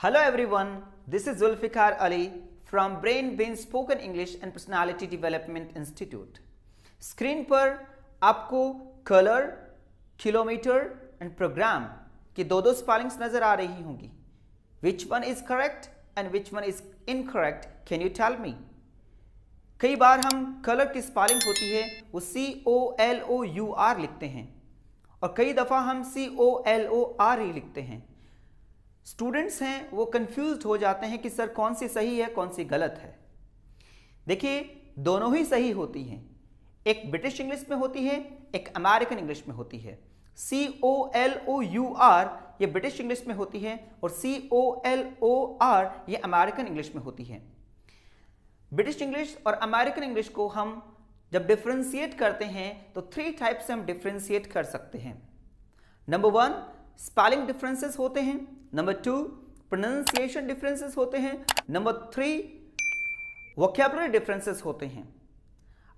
Hello everyone, this is Zulfikar Ali from Brain Bean Spoken English and Personality Development Institute. Screen पर आपको colour, kilometre and programme की दो spellings नजर आ रही होंगी. Which one is correct and which one is incorrect? Can you tell me? कई बार हम कलर की स्पेलिंग होती है वो COLOUR लिखते हैं और कई दफ़ा हम COLOR ही लिखते हैं. स्टूडेंट्स हैं वो कंफ्यूज्ड हो जाते हैं कि सर कौन सी सही है कौन सी गलत है. देखिए दोनों ही सही होती हैं. एक ब्रिटिश इंग्लिश में होती है, एक अमेरिकन इंग्लिश में होती है. COLOUR ये ब्रिटिश इंग्लिश में होती है और COLOR ये अमेरिकन इंग्लिश में होती है. ब्रिटिश इंग्लिश और अमेरिकन इंग्लिश को हम जब डिफ्रेंशिएट करते हैं तो 3 टाइप से हम डिफ्रेंशिएट कर सकते हैं. नंबर 1 स्पेलिंग डिफरेंसेस होते हैं. नंबर 2 प्रोनाउंसिएशन डिफरेंसेस होते हैं. नंबर 3 वोकैबुलरी डिफरेंसेस होते हैं.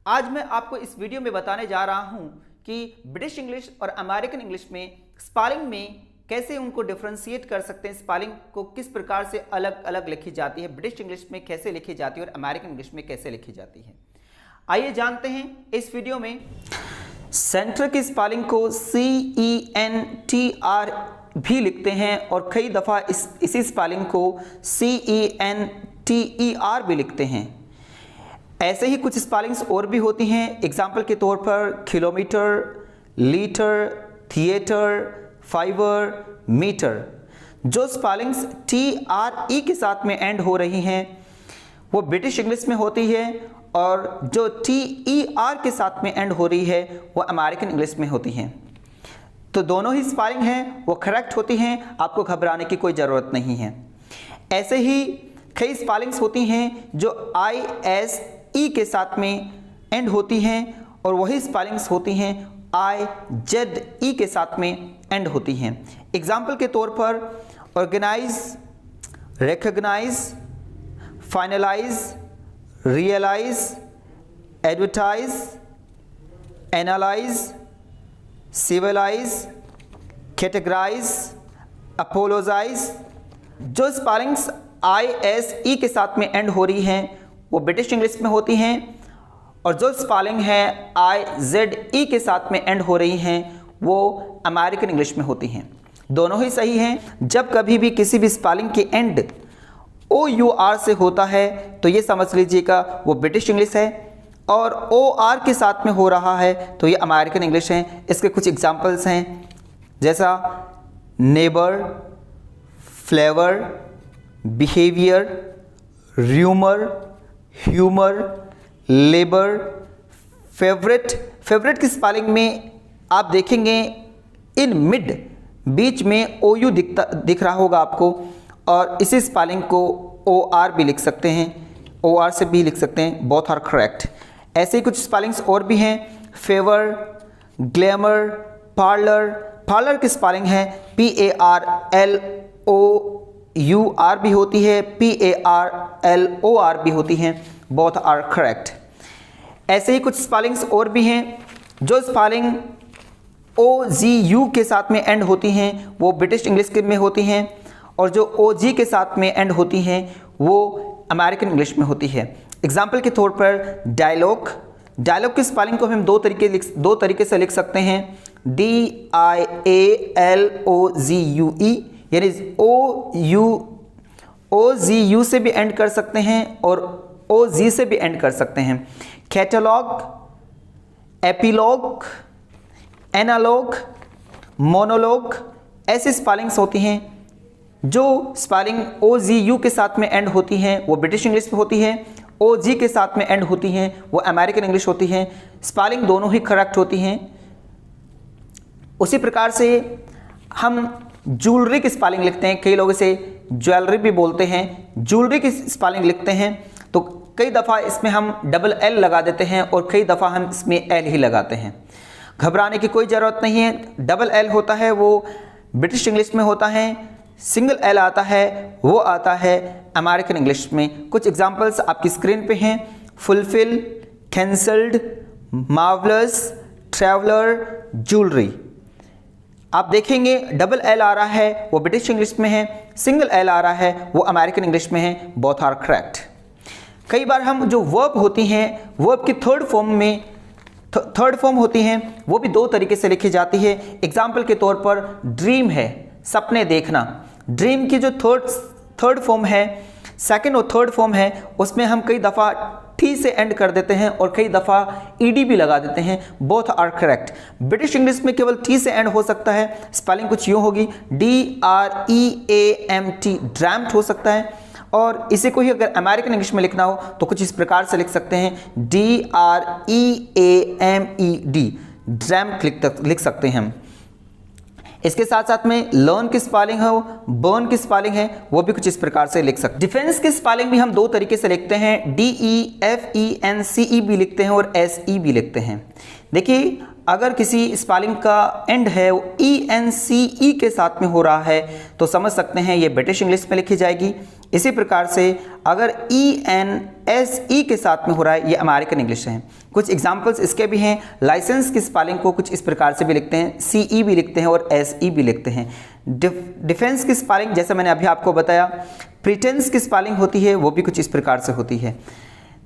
आज मैं आपको इस वीडियो में बताने जा रहा हूं कि ब्रिटिश इंग्लिश और अमेरिकन इंग्लिश में स्पेलिंग में कैसे उनको डिफरेंशिएट कर सकते हैं. स्पेलिंग को किस प्रकार से अलग अलग लिखी जाती है, ब्रिटिश इंग्लिश में कैसे लिखी जाती है और अमेरिकन इंग्लिश में कैसे लिखी जाती है. आइए जानते हैं इस वीडियो में. सेंटर की स्पेलिंग को CENTR भी लिखते हैं और कई दफ़ा इसी स्पेलिंग को CENTER भी लिखते हैं. ऐसे ही कुछ स्पेलिंग्स और भी होती हैं. एग्जाम्पल के तौर पर kilometre, litre, theatre, fibre, metre. जो स्पेलिंग्स TRE के साथ में एंड हो रही हैं वो ब्रिटिश इंग्लिश में होती है और जो TER के साथ में एंड हो रही है वो अमेरिकन इंग्लिश में होती हैं. तो दोनों ही स्पेलिंग हैं वो करेक्ट होती हैं, आपको घबराने की कोई ज़रूरत नहीं है. ऐसे ही कई स्पेलिंग्स होती हैं जो ISE के साथ में एंड होती हैं और वही स्पेलिंग्स होती हैं IZE के साथ में एंड होती हैं. एग्जाम्पल के तौर पर organise, recognise, finalise, realise, advertise, analyse, civilise, categorise, apologise. जो स्पेलिंग्स ISE के साथ में एंड हो रही हैं वो ब्रिटिश इंग्लिश में होती हैं और जो स्पेलिंग है IZE के साथ में एंड हो रही हैं वो अमेरिकन इंग्लिश में होती हैं. दोनों ही सही हैं. जब कभी भी किसी भी स्पेलिंग के एंड OUR से होता है तो ये समझ लीजिएगा वो ब्रिटिश इंग्लिश है और OR के साथ में हो रहा है तो ये अमेरिकन इंग्लिश है. इसके कुछ एग्जांपल्स हैं जैसा neighbour, flavour, behaviour, rumour, humour, labour, favourite. Favourite की स्पेलिंग में आप देखेंगे इन मिड बीच में OU दिख रहा होगा आपको और इसी स्पेलिंग को OR भी लिख सकते हैं, OR से भी लिख सकते हैं. Both are correct. ऐसे ही कुछ स्पेलिंग्स और भी हैं. Favour, glamour, parlour. पार्लर की स्पेलिंग है PARLOUR भी होती है, PARLOR भी होती हैं. Both are correct. ऐसे ही कुछ स्पेलिंग्स और भी हैं. जो स्पेलिंग OGU के साथ में एंड होती हैं वो ब्रिटिश इंग्लिश में होती हैं और जो OG के साथ में एंड होती हैं वो अमेरिकन इंग्लिश में होती है. एग्जाम्पल के तौर पर डायलॉग. डायलॉग की स्पेलिंग को हम दो तरीके से लिख सकते हैं. DIALOGUE यानी OGU से भी एंड कर सकते हैं और OG से भी एंड कर सकते हैं. Catalogue, epilogue, analogue, monologue. ऐसी स्पेलिंग्स होती हैं. जो स्पेलिंग OGU के साथ में एंड होती हैं वो ब्रिटिश इंग्लिश में होती है, OG के साथ में एंड होती हैं वो अमेरिकन इंग्लिश होती हैं. स्पेलिंग दोनों ही करेक्ट होती हैं. उसी प्रकार से हम ज्वेलरी की स्पेलिंग लिखते हैं. कई लोग इसे ज्वेलरी भी बोलते हैं. ज्वेलरी की स्पेलिंग लिखते हैं तो कई दफ़ा इसमें हम डबल L लगा देते हैं और कई दफ़ा हम इसमें L ही लगाते हैं. घबराने की कोई ज़रूरत नहीं है. डबल L होता है वो ब्रिटिश इंग्लिश में होता है, सिंगल L आता है वो आता है अमेरिकन इंग्लिश में. कुछ एग्जांपल्स आपकी स्क्रीन पे हैं. Fulfil, cancelled, marvellous, traveller, jewellery. आप देखेंगे डबल एल आ रहा है वो ब्रिटिश इंग्लिश में है, सिंगल एल आ रहा है वो अमेरिकन इंग्लिश में है। Both are correct. कई बार हम जो वर्ब होती हैं, वर्ब की थर्ड फॉर्म होती हैं, वो भी दो तरीके से लिखी जाती है। एग्जाम्पल के तौर पर ड्रीम है, सपने देखना। ड्रीम की जो थर्ड फॉर्म है, सेकंड और थर्ड फॉर्म है, उसमें हम कई दफ़ा टी से एंड कर देते हैं और कई दफ़ा ईडी भी लगा देते हैं। Both are correct. British English में केवल टी से एंड हो सकता है। स्पेलिंग कुछ यूँ होगी, DREAMT, ड्रैम्ड हो सकता है। और इसे को ही अगर अमेरिकन इंग्लिश में लिखना हो तो कुछ इस प्रकार से लिख सकते हैं, DREAMED, ड्रैम्ड लिख सकते हैं हम। इसके साथ साथ में लर्न की स्पेलिंग है, बर्न की स्पेलिंग है, वो भी कुछ इस प्रकार से लिख सकते हैं। डिफेंस की स्पेलिंग भी हम दो तरीके से लिखते हैं, DEFENCE भी लिखते हैं और SE भी लिखते हैं। देखिए, अगर किसी स्पेलिंग का एंड है वो ENCE के साथ में हो रहा है तो समझ सकते हैं ये ब्रिटिश इंग्लिश में लिखी जाएगी। इसी प्रकार से अगर ENSE के साथ में हो रहा है ये अमेरिकन इंग्लिश है। कुछ एग्जांपल्स इसके भी हैं। लाइसेंस की स्पेलिंग को कुछ इस प्रकार से भी लिखते हैं, CE भी लिखते हैं और SE भी लिखते हैं। डिफेंस की स्पेलिंग जैसे मैंने अभी आपको बताया, प्रिटेंस की स्पेलिंग होती है, वो भी कुछ इस प्रकार से होती है।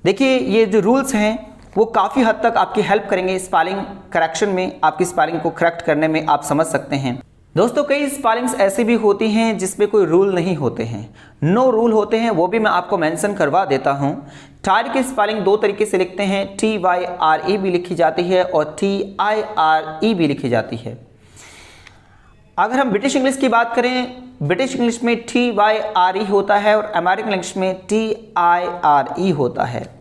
देखिए, ये जो रूल्स हैं वो काफ़ी हद तक आपकी हेल्प करेंगे स्पेलिंग करेक्शन में, आपकी स्पेलिंग को करेक्ट करने में, आप समझ सकते हैं। दोस्तों, कई स्पेलिंग्स ऐसी भी होती हैं जिसमें कोई रूल नहीं होते हैं, नो रूल होते हैं, वो भी मैं आपको मेंशन करवा देता हूं। टायर की स्पेलिंग दो तरीके से लिखते हैं, TYRE भी लिखी जाती है और TIRE भी लिखी जाती है। अगर हम ब्रिटिश इंग्लिश की बात करें, ब्रिटिश इंग्लिश में TYRE होता है और अमेरिकन इंग्लिश में TIRE होता है।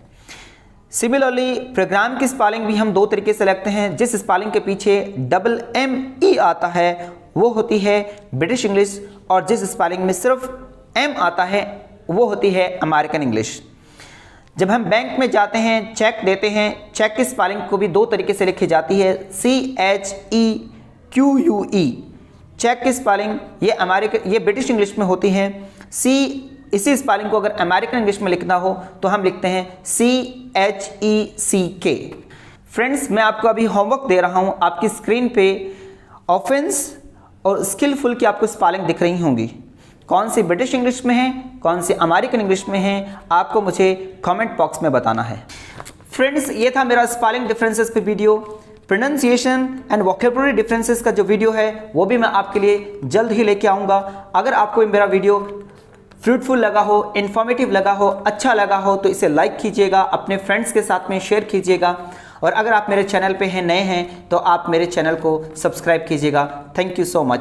सिमिलरली प्रोग्राम की स्पेलिंग भी हम दो तरीके से लिखते हैं। जिस स्पेलिंग के पीछे ME आता है वो होती है ब्रिटिश इंग्लिश, और जिस स्पेलिंग में सिर्फ M आता है वो होती है अमेरिकन इंग्लिश। जब हम बैंक में जाते हैं, चेक देते हैं, चेक की स्पेलिंग को भी दो तरीके से लिखी जाती है, CHEQUE। चेक की स्पेलिंग ये ब्रिटिश इंग्लिश में होती है। इसी स्पेलिंग को अगर अमेरिकन इंग्लिश में लिखना हो तो हम लिखते हैं CHECK। फ्रेंड्स, मैं आपको अभी होमवर्क दे रहा हूं। आपकी स्क्रीन पे ऑफेंस और स्किलफुल की आपको स्पेलिंग दिख रही होंगी। कौन सी ब्रिटिश इंग्लिश में है, कौन सी अमेरिकन इंग्लिश में है, आपको मुझे कमेंट बॉक्स में बताना है। फ्रेंड्स, ये था मेरा स्पेलिंग डिफरेंसेस पे video. Pronunciation and vocabulary differences का जो वीडियो है वो भी मैं आपके लिए जल्द ही लेके आऊँगा। अगर आपको मेरा वीडियो फ्रूटफुल लगा हो, इन्फॉर्मेटिव लगा हो, अच्छा लगा हो तो इसे लाइक कीजिएगा, अपने फ्रेंड्स के साथ में शेयर कीजिएगा, और अगर आप मेरे चैनल पे हैं, नए हैं, तो आप मेरे चैनल को सब्सक्राइब कीजिएगा। Thank you so much.